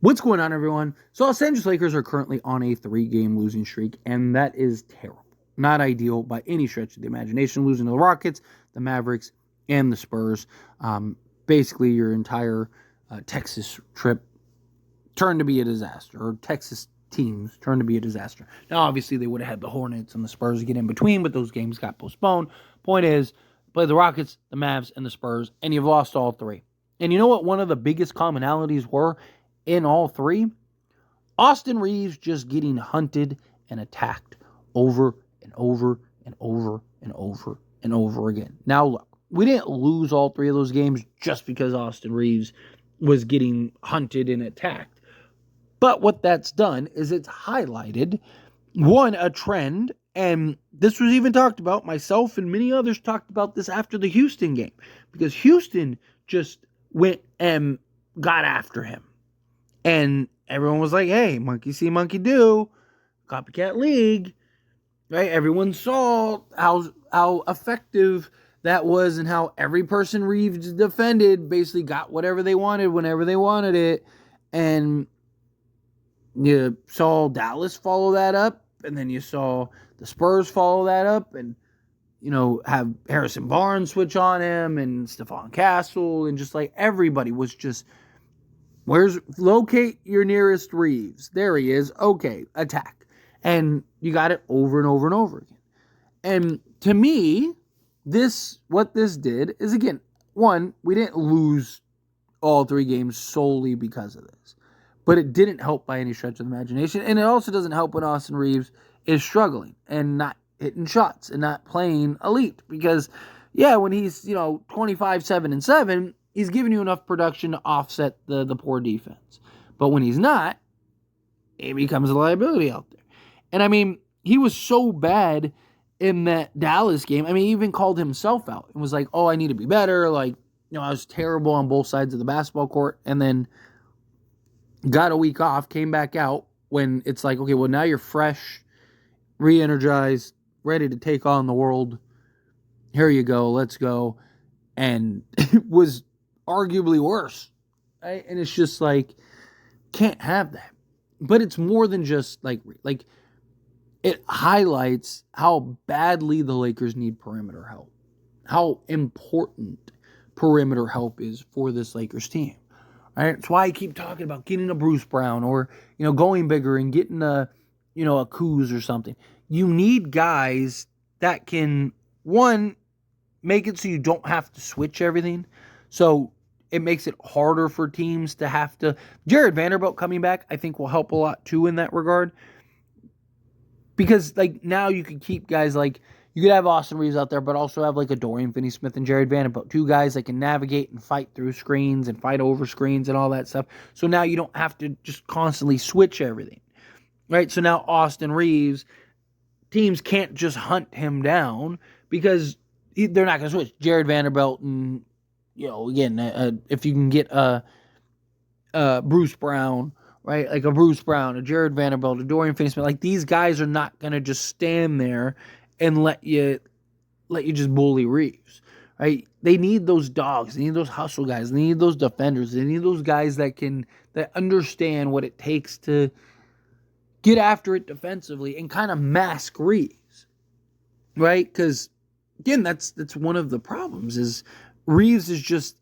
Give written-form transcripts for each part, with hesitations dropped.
What's going on, everyone? So, Los Angeles Lakers are currently on a 3-game losing streak, and that is terrible. Not ideal by any stretch of the imagination. Losing to the Rockets, the Mavericks, and the Spurs. Basically, your entire Texas trip turned to be a disaster, or Texas teams turned to be a disaster. Now, obviously, they would have had the Hornets and the Spurs to get in between, but those games got postponed. Point is, play the Rockets, the Mavs, and the Spurs, and you've lost all three. And you know what one of the biggest commonalities were in all three? Austin Reaves just getting hunted and attacked over and over and over and over and over again. Now, look, we didn't lose all three of those games just because Austin Reaves was getting hunted and attacked. But what that's done is it's highlighted, one, a trend, and this was even talked about. Myself and many others talked about this after the Houston game, because Houston just went and got after him. And everyone was like, hey, monkey see, monkey do, copycat league, right? Everyone saw how effective that was and how every person Reeves defended basically got whatever they wanted whenever they wanted it. And you saw Dallas follow that up, and then you saw the Spurs follow that up, and, have Harrison Barnes switch on him, and Stephon Castle, and just like everybody was just, locate your nearest Reeves. There he is. Okay, attack. And you got it over and over and over again. And to me, what this did is, again, one, we didn't lose all three games solely because of this. But it didn't help by any stretch of the imagination. And it also doesn't help when Austin Reaves is struggling and not hitting shots and not playing elite. Because, when he's, 25, 7, and 7, he's giving you enough production to offset the poor defense. But when he's not, it becomes a liability out there. And, he was so bad in that Dallas game. He even called himself out and was like, oh, I need to be better. Like, I was terrible on both sides of the basketball court. And then got a week off, came back out when it's like, okay, well, now you're fresh, re-energized, ready to take on the world. Here you go. Let's go. And it was arguably worse. Right? And it's just like, can't have that. But it's more than just like it highlights how badly the Lakers need perimeter help. How important perimeter help is for this Lakers team. Right? That's why I keep talking about getting a Bruce Brown or, going bigger and getting a Kuz or something. You need guys that can, one, make it so you don't have to switch everything. So it makes it harder for teams to have to. Jared Vanderbilt coming back, I think, will help a lot too in that regard. Because, now you can keep guys you could have Austin Reaves out there, but also have a Dorian Finney-Smith and Jared Vanderbilt. Two guys that can navigate and fight through screens and fight over screens and all that stuff. So now you don't have to just constantly switch everything. Right? So now Austin Reaves, teams can't just hunt him down because they're not going to switch. Jared Vanderbilt and, again, if you can get a Bruce Brown, right? Like a Bruce Brown, a Jared Vanderbilt, a Dorian Finney-Smith. These guys are not going to just stand there and let you just bully Reeves, right? They need those dogs. They need those hustle guys. They need those defenders. They need those guys that understand what it takes to get after it defensively and kind of mask Reeves, right? Because, again, that's one of the problems is Reeves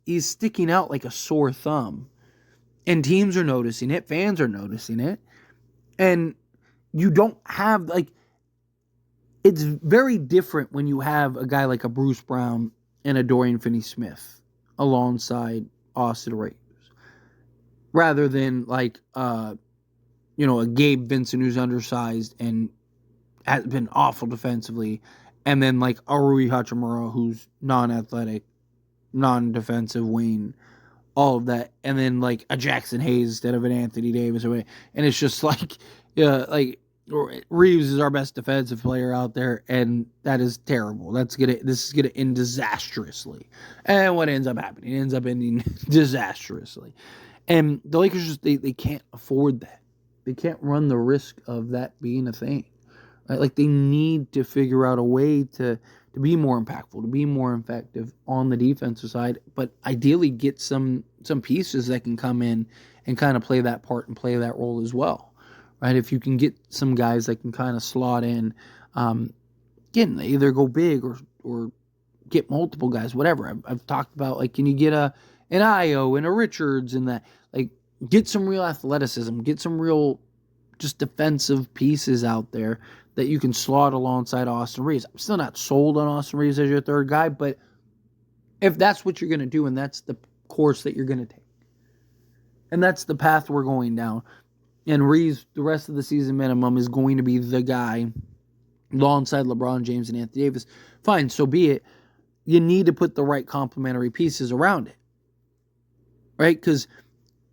he's sticking out like a sore thumb. And teams are noticing it. Fans are noticing it. And you don't have, it's very different when you have a guy like a Bruce Brown and a Dorian Finney-Smith alongside Austin Reaves, rather than a Gabe Vincent who's undersized and has been awful defensively, and then a Rui Hachimura who's non-athletic, non-defensive wing, all of that, and then a Jackson Hayes instead of an Anthony Davis, and it's just Reeves is our best defensive player out there, and that is terrible. This is gonna end disastrously. And what ends up happening? It ends up ending disastrously. And the Lakers they can't afford that. They can't run the risk of that being a thing. Right? Like they need to figure out a way to be more impactful, to be more effective on the defensive side, but ideally get some pieces that can come in and kind of play that part and play that role as well. Right? If you can get some guys that can kind of slot in, again, they either go big or get multiple guys, whatever. I've talked about, like, can you get an Io and a Richards and that, like, get some real athleticism, get some real just defensive pieces out there that you can slot alongside Austin Reaves. I'm still not sold on Austin Reaves as your third guy, but if that's what you're going to do and that's the course that you're going to take, and that's the path we're going down, and Reaves, the rest of the season minimum, is going to be the guy alongside LeBron James and Anthony Davis, fine, so be it. You need to put the right complementary pieces around it, right? Because,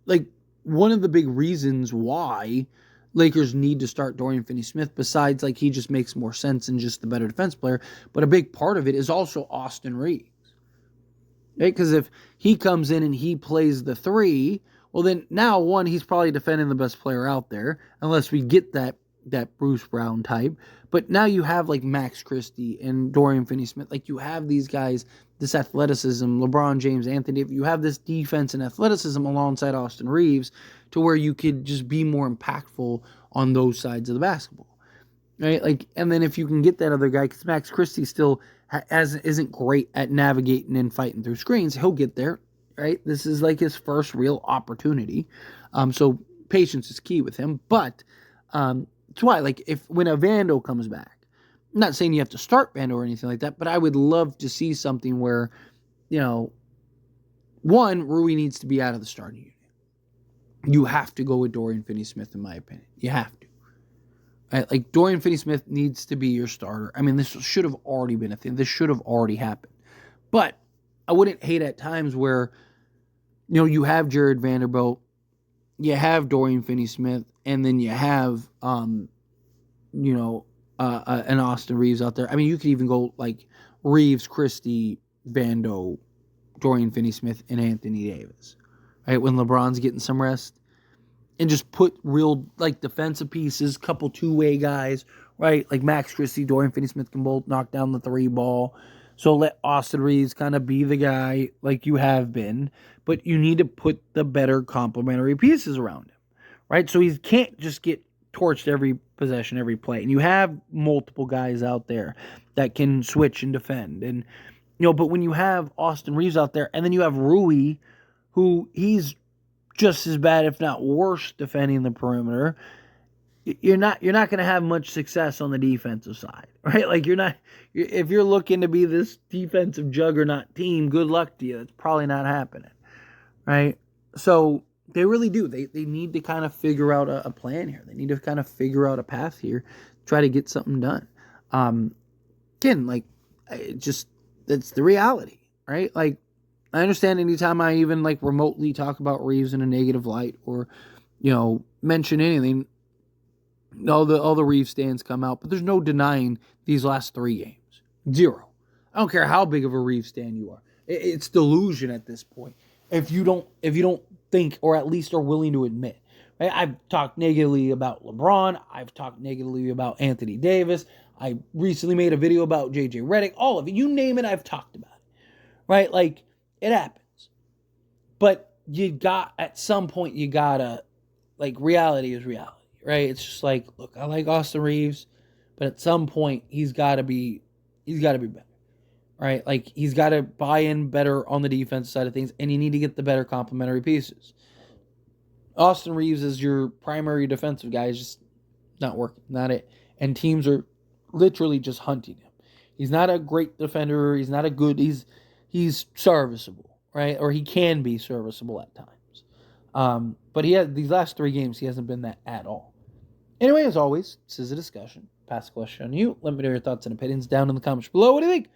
like, one of the big reasons why Lakers need to start Dorian Finney-Smith, besides, like, he just makes more sense and just the better defense player, but a big part of it is also Austin Reaves, right? Because if he comes in and he plays the three, well, then now, one, he's probably defending the best player out there, unless we get that Bruce Brown type. But now you have, like, Max Christie and Dorian Finney-Smith. Like, you have these guys, this athleticism, LeBron James, Anthony Davis. You have this defense and athleticism alongside Austin Reaves to where you could just be more impactful on those sides of the basketball, right? Like, and then if you can get that other guy, because Max Christie still isn't great at navigating and fighting through screens, he'll get there, right? This is like his first real opportunity. So patience is key with him. But that's why, like, when a Vando comes back, I'm not saying you have to start Vando or anything like that, but I would love to see something where, one, Rui needs to be out of the starting unit. You have to go with Dorian Finney-Smith, in my opinion. You have to. Right? Like, Dorian Finney-Smith needs to be your starter. I mean, this should have already been a thing. This should have already happened. But I wouldn't hate at times where, you have Jared Vanderbilt, you have Dorian Finney-Smith, and then you have, an Austin Reaves out there. I mean, you could even go, like, Reaves, Christie, Vando, Dorian Finney-Smith, and Anthony Davis, right? When LeBron's getting some rest. And just put real, like, defensive pieces, couple two-way guys, right? Like Max Christie, Dorian Finney-Smith can both knock down the three ball. So let Austin Reaves kind of be the guy like you have been. But you need to put the better complementary pieces around him, right? So he can't just get torched every possession, every play. And you have multiple guys out there that can switch and defend. And, but when you have Austin Reaves out there, and then you have Rui, who he's just as bad, if not worse, defending the perimeter, you're not going to have much success on the defensive side, right? Like, if you're looking to be this defensive juggernaut team, good luck to you. It's probably not happening, right? So they really do. They need to kind of figure out a plan here. They need to kind of figure out a path here, try to get something done. Again, like, that's the reality, right? Like, I understand anytime I even, like, remotely talk about Reaves in a negative light or, mention anything, all the Reaves stands come out, but there's no denying these last 3 games. 0. I don't care how big of a Reaves stand you are. It's delusion at this point. If you don't think, or at least are willing to admit, right? I've talked negatively about LeBron. I've talked negatively about Anthony Davis. I recently made a video about JJ Redick. All of it. You name it, I've talked about it, right? Like, it happens. But at some point, you gotta, like, reality is reality, right? It's just like, look, I like Austin Reaves, but at some point, he's gotta be better, right? Like, he's gotta buy in better on the defensive side of things, and you need to get the better complementary pieces. Austin Reaves is your primary defensive guy, is just not working, not it. And teams are literally just hunting him. He's not a great defender. He's not a good, he's serviceable, right? Or he can be serviceable at times. But these last 3 games, he hasn't been that at all. Anyway, as always, this is a discussion. Pass the question on you. Let me know your thoughts and opinions down in the comments below. What do you think?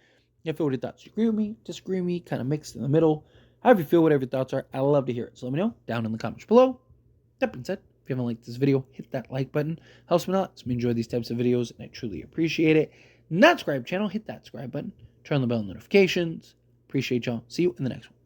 If you have any thoughts, agree with me, disagree with me, kind of mixed in the middle. However you feel, whatever your thoughts are, I love to hear it. So let me know down in the comments below. That being said, if you haven't liked this video, hit that like button. Helps me a lot. Lets me enjoy these types of videos, and I truly appreciate it. Not subscribe channel, hit that subscribe button. Turn on the bell notifications. Appreciate y'all. See you in the next one.